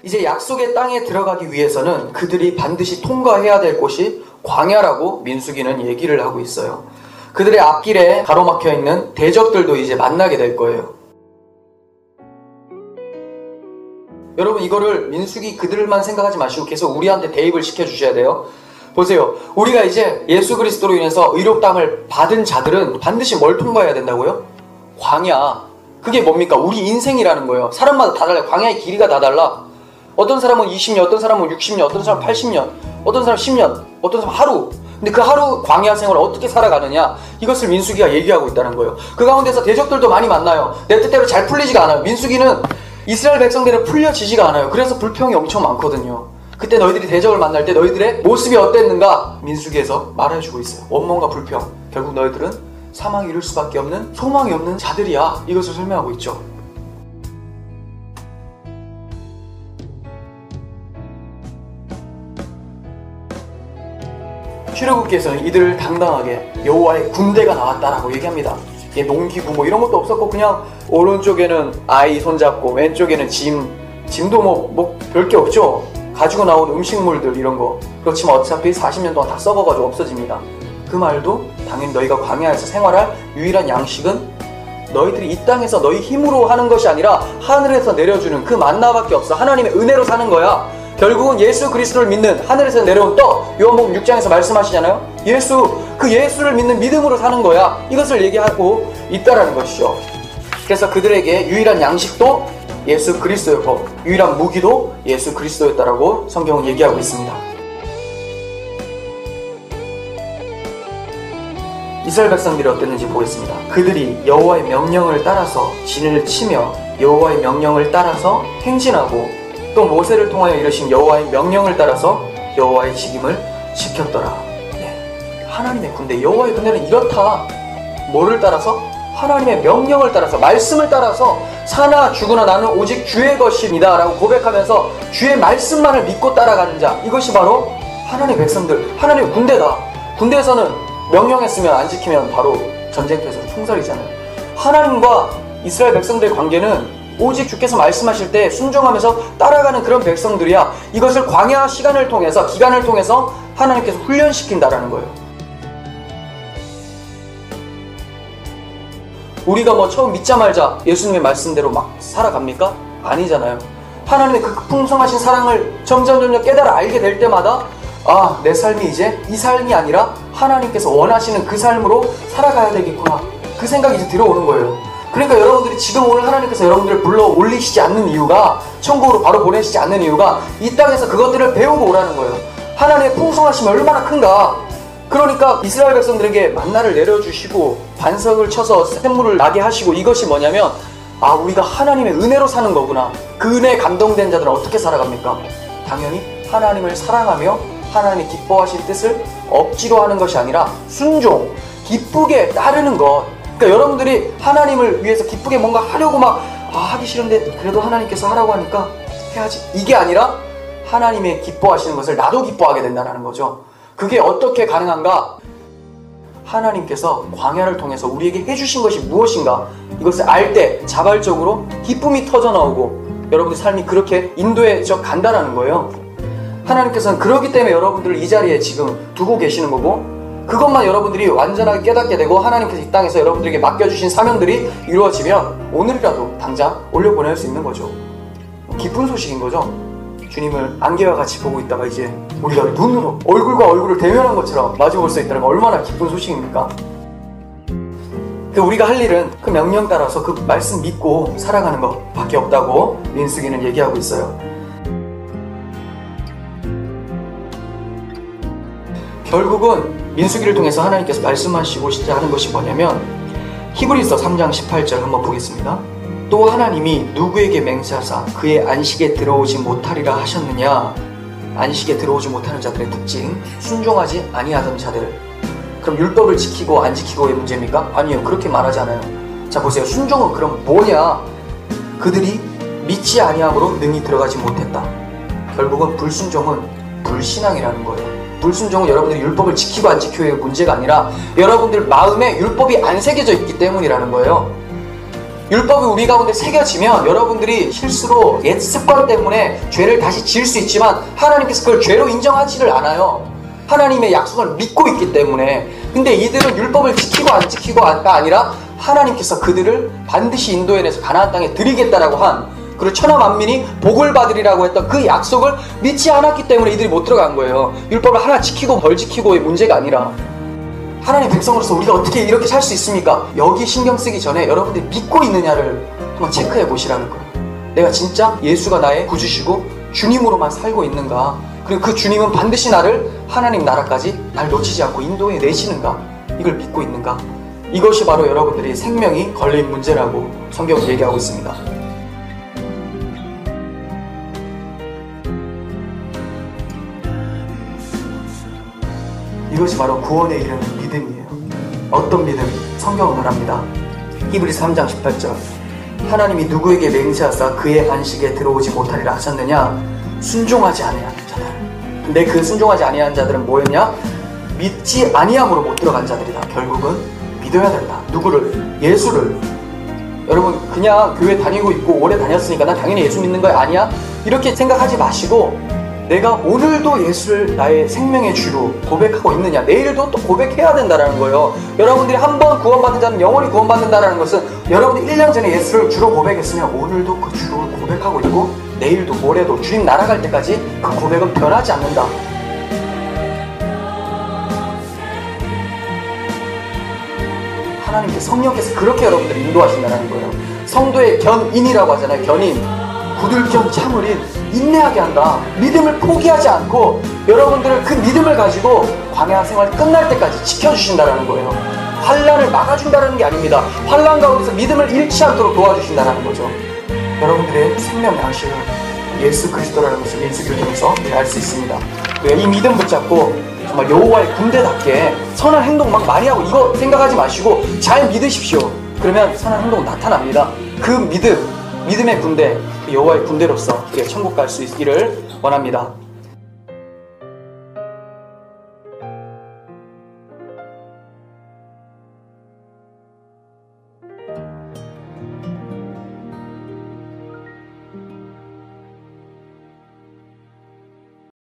이제 약속의 땅에 들어가기 위해서는 그들이 반드시 통과해야 될 곳이 광야라고 민수기는 얘기를 하고 있어요. 그들의 앞길에 가로막혀 있는 대적들도 이제 만나게 될 거예요. 여러분, 이거를 민수기 그들만 생각하지 마시고 계속 우리한테 대입을 시켜주셔야 돼요. 보세요. 우리가 이제 예수 그리스도로 인해서 의롭다함을 받은 자들은 반드시 뭘 통과해야 된다고요? 광야. 그게 뭡니까? 우리 인생이라는 거예요. 사람마다 다 달라요. 광야의 길이가 다 달라. 어떤 사람은 20년, 어떤 사람은 60년, 어떤 사람은 80년, 어떤 사람은 10년, 어떤 사람은 하루. 근데 그 하루 광야 생활을 어떻게 살아가느냐, 이것을 민수기가 얘기하고 있다는 거예요. 그 가운데서 대적들도 많이 만나요. 내 뜻대로 잘 풀리지가 않아요. 민수기는 이스라엘 백성들은 풀려지지가 않아요. 그래서 불평이 엄청 많거든요. 그때 너희들이 대적을 만날 때 너희들의 모습이 어땠는가 민수기에서 말해주고 있어요. 원망과 불평. 결국 너희들은 사망에 이를 수밖에 없는 소망이 없는 자들이야. 이것을 설명하고 있죠. 출애굽기에서는 이들을 당당하게 여호와의 군대가 나왔다라고 얘기합니다. 이게 농기구 뭐 이런 것도 없었고 그냥 오른쪽에는 아이 손잡고 왼쪽에는 짐도 뭐 별게 없죠. 가지고 나온 음식물들 이런 거. 그렇지만 어차피 40년 동안 다 썩어가지고 없어집니다. 그 말도 당연히 너희가 광야에서 생활할 유일한 양식은 너희들이 이 땅에서 너희 힘으로 하는 것이 아니라 하늘에서 내려주는 그 만나밖에 없어. 하나님의 은혜로 사는 거야. 결국은 예수 그리스도를 믿는 하늘에서 내려온 떡, 요한복음 6장에서 말씀하시잖아요. 그 예수를 믿는 믿음으로 사는 거야. 이것을 얘기하고 있다라는 것이죠. 그래서 그들에게 유일한 양식도 예수 그리스도였고 유일한 무기도 예수 그리스도였다라고 성경은 얘기하고 있습니다. 이스라엘 백성들이 어땠는지 보겠습니다. 그들이 여호와의 명령을 따라서 진을 치며 여호와의 명령을 따라서 행진하고 또 모세를 통하여 이르신 여호와의 명령을 따라서 여호와의 직임을 지켰더라. 네. 하나님의 군대, 여호와의 군대는 이렇다. 뭐를 따라서? 하나님의 명령을 따라서, 말씀을 따라서 사나 죽으나 나는 오직 주의 것입니다 라고 고백하면서 주의 말씀만을 믿고 따라가는 자, 이것이 바로 하나님의 백성들, 하나님의 군대다. 군대에서는 명령했으면 안 지키면 바로 전쟁터에서 총살이잖아요. 하나님과 이스라엘 백성들의 관계는 오직 주께서 말씀하실 때 순종하면서 따라가는 그런 백성들이야. 이것을 광야 시간을 통해서, 기간을 통해서 하나님께서 훈련시킨다라는 거예요. 우리가 뭐 처음 믿자마자 예수님의 말씀대로 막 살아갑니까? 아니잖아요. 하나님의 그 풍성하신 사랑을 점점 깨달아 알게 될 때마다 아, 내 삶이 이제 이 삶이 아니라 하나님께서 원하시는 그 삶으로 살아가야 되겠구나. 그 생각이 이제 들어오는 거예요. 그러니까 여러분들이 지금 오늘 하나님께서 여러분들을 불러 올리시지 않는 이유가, 천국으로 바로 보내시지 않는 이유가 이 땅에서 그것들을 배우고 오라는 거예요. 하나님의 풍성하심이 얼마나 큰가. 그러니까 이스라엘 백성들에게 만나를 내려주시고 반석을 쳐서 샘물을 나게 하시고, 이것이 뭐냐면 아, 우리가 하나님의 은혜로 사는 거구나. 그 은혜에 감동된 자들은 어떻게 살아갑니까? 당연히 하나님을 사랑하며 하나님이 기뻐하실 뜻을 억지로 하는 것이 아니라 순종, 기쁘게 따르는 것. 그러니까 여러분들이 하나님을 위해서 기쁘게 뭔가 하려고 막 하기 싫은데 그래도 하나님께서 하라고 하니까 해야지, 이게 아니라 하나님의 기뻐하시는 것을 나도 기뻐하게 된다는 거죠. 그게 어떻게 가능한가? 하나님께서 광야를 통해서 우리에게 해주신 것이 무엇인가, 이것을 알 때 자발적으로 기쁨이 터져나오고 여러분의 삶이 그렇게 인도해져 간다는 거예요. 하나님께서는 그렇기 때문에 여러분들을 이 자리에 지금 두고 계시는 거고, 그것만 여러분들이 완전하게 깨닫게 되고 하나님께서 이 땅에서 여러분들에게 맡겨주신 사명들이 이루어지면 오늘이라도 당장 올려보낼 수 있는 거죠. 기쁜 소식인 거죠. 주님을 안개와 같이 보고 있다가 이제 우리가 눈으로 얼굴과 얼굴을 대면한 것처럼 마주볼 수 있다는 건 얼마나 기쁜 소식입니까? 우리가 할 일은 그 명령 따라서 그 말씀 믿고 살아가는 것밖에 없다고 민수기는 얘기하고 있어요. 결국은 민수기를 통해서 하나님께서 말씀하시고자 하는 것이 뭐냐면, 히브리서 3장 18절 한번 보겠습니다. 또 하나님이 누구에게 맹세하사 그의 안식에 들어오지 못하리라 하셨느냐. 안식에 들어오지 못하는 자들의 특징, 순종하지 아니하던 자들. 그럼 율법을 지키고 안 지키고의 문제입니까? 아니요, 그렇게 말하지 않아요. 자 보세요, 순종은 그럼 뭐냐. 그들이 믿지 아니함으로 능히 들어가지 못했다. 결국은 불순종은 불신앙이라는 거예요. 불순종은 여러분들이 율법을 지키고 안 지키고의 문제가 아니라 여러분들 마음에 율법이 안 새겨져 있기 때문이라는 거예요. 율법이 우리 가운데 새겨지면 여러분들이 실수로 옛 습관 때문에 죄를 다시 지을 수 있지만 하나님께서 그걸 죄로 인정하지를 않아요. 하나님의 약속을 믿고 있기 때문에. 근데 이들은 율법을 지키고 안 지키고가 아니라 하나님께서 그들을 반드시 인도해내서 가나안 땅에 드리겠다라고 한, 그리고 천하 만민이 복을 받으리라고 했던 그 약속을 믿지 않았기 때문에 이들이 못 들어간 거예요. 율법을 하나 지키고 벌 지키고의 문제가 아니라, 하나님의 백성으로서 우리가 어떻게 이렇게 살 수 있습니까? 여기 신경 쓰기 전에 여러분들이 믿고 있느냐를 한번 체크해 보시라는 거예요. 내가 진짜 예수가 나의 구주시고 주님으로만 살고 있는가? 그리고 그 주님은 반드시 나를 하나님 나라까지 날 놓치지 않고 인도해 내시는가? 이걸 믿고 있는가? 이것이 바로 여러분들이 생명이 걸린 문제라고 성경은 얘기하고 있습니다. 이것이 바로 구원에 이르는 믿음이에요. 어떤 믿음? 성경은 말합니다. 히브리서 3장 18절. 하나님이 누구에게 맹세하사 그의 안식에 들어오지 못하리라 하셨느냐? 순종하지 아니하는 자들. 근데 그 순종하지 아니하는 자들은 뭐였냐? 믿지 아니함으로 못 들어간 자들이다. 결국은 믿어야 된다. 누구를? 예수를. 여러분, 그냥 교회 다니고 있고 오래 다녔으니까 난 당연히 예수 믿는 거야 아니야? 이렇게 생각하지 마시고, 내가 오늘도 예수를 나의 생명의 주로 고백하고 있느냐, 내일도 또 고백해야 된다는 거예요. 여러분들이 한 번 구원받은 자는 영원히 구원받는다는 것은, 여러분들이 1년 전에 예수를 주로 고백했으면 오늘도 그 주로 고백하고 있고, 내일도 모레도 주님 날아갈 때까지 그 고백은 변하지 않는다. 하나님께 성령께서 그렇게 여러분들을 인도하신다는 거예요. 성도의 견인이라고 하잖아요. 견인. 부들견 참을인, 인내하게 한다. 믿음을 포기하지 않고 여러분들을 그 믿음을 가지고 광야 생활 끝날 때까지 지켜주신다는 거예요. 환난을 막아준다는 게 아닙니다. 환난 가운데서 믿음을 잃지 않도록 도와주신다는 거죠. 여러분들의 생명 양식은 예수 그리스도라는 것을 민수기를 통해서 알 수 있습니다. 이 믿음 붙잡고 정말 여호와의 군대답게 선한 행동 막 많이 하고 이거 생각하지 마시고 잘 믿으십시오. 그러면 선한 행동 나타납니다. 그 믿음의 군대, 그 여호와의 군대로서 천국 갈 수 있기를 원합니다.